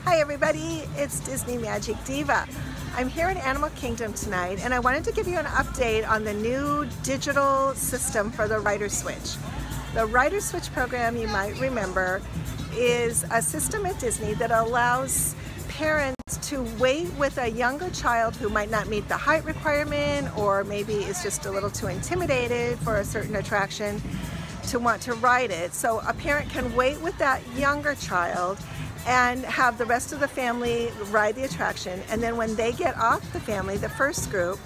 Hi everybody, it's Disney Magic Diva. I'm here in Animal Kingdom tonight and I wanted to give you an update on the new digital system for the Rider Switch. The Rider Switch program, you might remember, is a system at Disney that allows parents to wait with a younger child who might not meet the height requirement or maybe is just a little too intimidated for a certain attraction to want to ride it. So a parent can wait with that younger child and have the rest of the family ride the attraction, and then when they get off the family, the first group,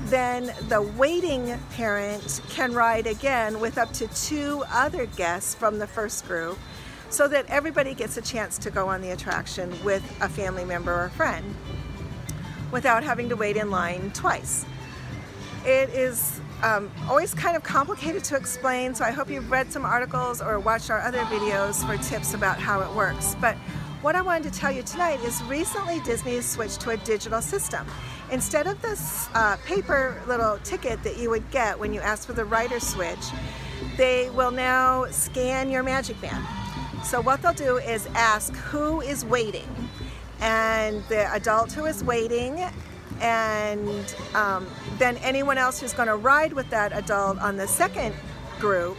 then the waiting parent can ride again with up to 2 other guests from the first group so that everybody gets a chance to go on the attraction with a family member or friend without having to wait in line twice. It is always kind of complicated to explain, so I hope you've read some articles or watched our other videos for tips about how it works. But what I wanted to tell you tonight is recently Disney has switched to a digital system. Instead of this paper little ticket that you would get when you ask for the Rider Switch, they will now scan your Magic Band. So what they'll do is ask who is waiting, and the adult who is waiting, and then anyone else who's going to ride with that adult on the second group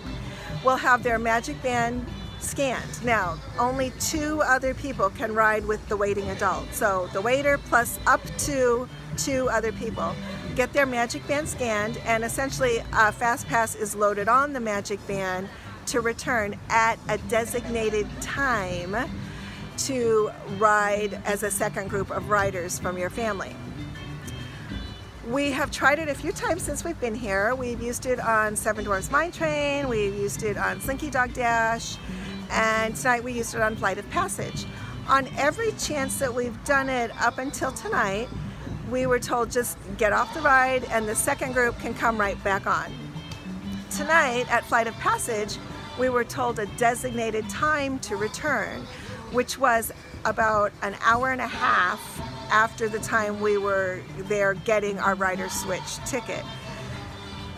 will have their Magic Band scanned. Now, only 2 other people can ride with the waiting adult. So the waiter plus up to 2 other people get their Magic Band scanned, and essentially a Fast Pass is loaded on the Magic Band to return at a designated time to ride as a second group of riders from your family. We have tried it a few times since we've been here. We've used it on Seven Dwarfs Mine Train, we've used it on Slinky Dog Dash, and tonight we used it on Flight of Passage. On every chance that we've done it up until tonight, we were told just get off the ride and the second group can come right back on. Tonight at Flight of Passage, we were told a designated time to return, which was about an hour and a half after the time we were there getting our Rider Switch ticket.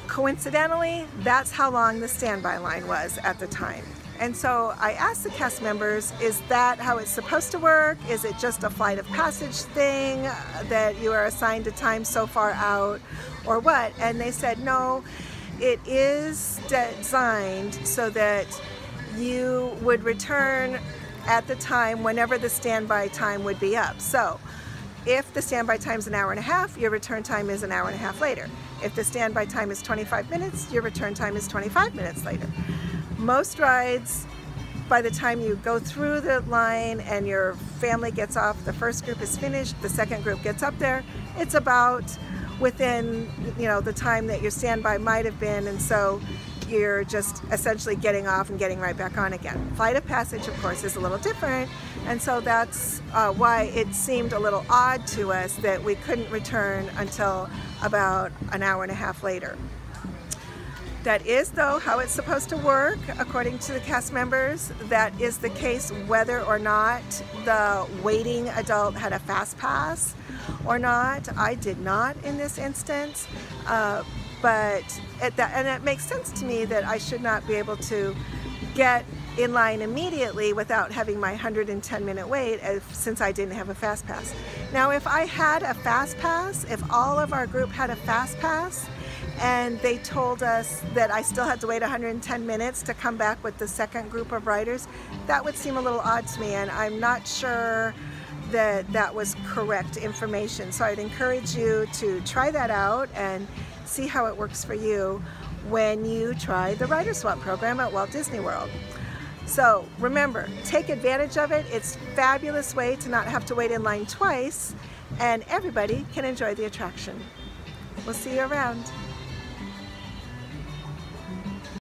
Coincidentally, that's how long the standby line was at the time. And so I asked the cast members, is that how it's supposed to work? Is it just a Flight of Passage thing that you are assigned a time so far out, or what? And they said, no, it is designed so that you would return at the time whenever the standby time would be up. So if the standby time is an hour and a half, your return time is an hour and a half later. If the standby time is 25 minutes, your return time is 25 minutes later. Most rides, by the time you go through the line and your family gets off, the first group is finished, the second group gets up there, it's about within, the time that your standby might have been, and so you're just essentially getting off and getting right back on again. Flight of Passage, of course, is a little different, and so that's why it seemed a little odd to us that we couldn't return until about an hour and a half later. That is, though, how it's supposed to work, according to the cast members. That is the case whether or not the waiting adult had a Fast Pass or not. I did not in this instance. And it makes sense to me that I should not be able to get in line immediately without having my 110-minute wait since I didn't have a Fast Pass. Now, if I had a Fast Pass, if all of our group had a Fast Pass, and they told us that I still had to wait 110 minutes to come back with the second group of riders, that would seem a little odd to me, and I'm not sure that that was correct information. So I'd encourage you to try that out and see how it works for you when you try the Rider Swap program at Walt Disney World. So remember, take advantage of it. It's a fabulous way to not have to wait in line twice, and everybody can enjoy the attraction. We'll see you around.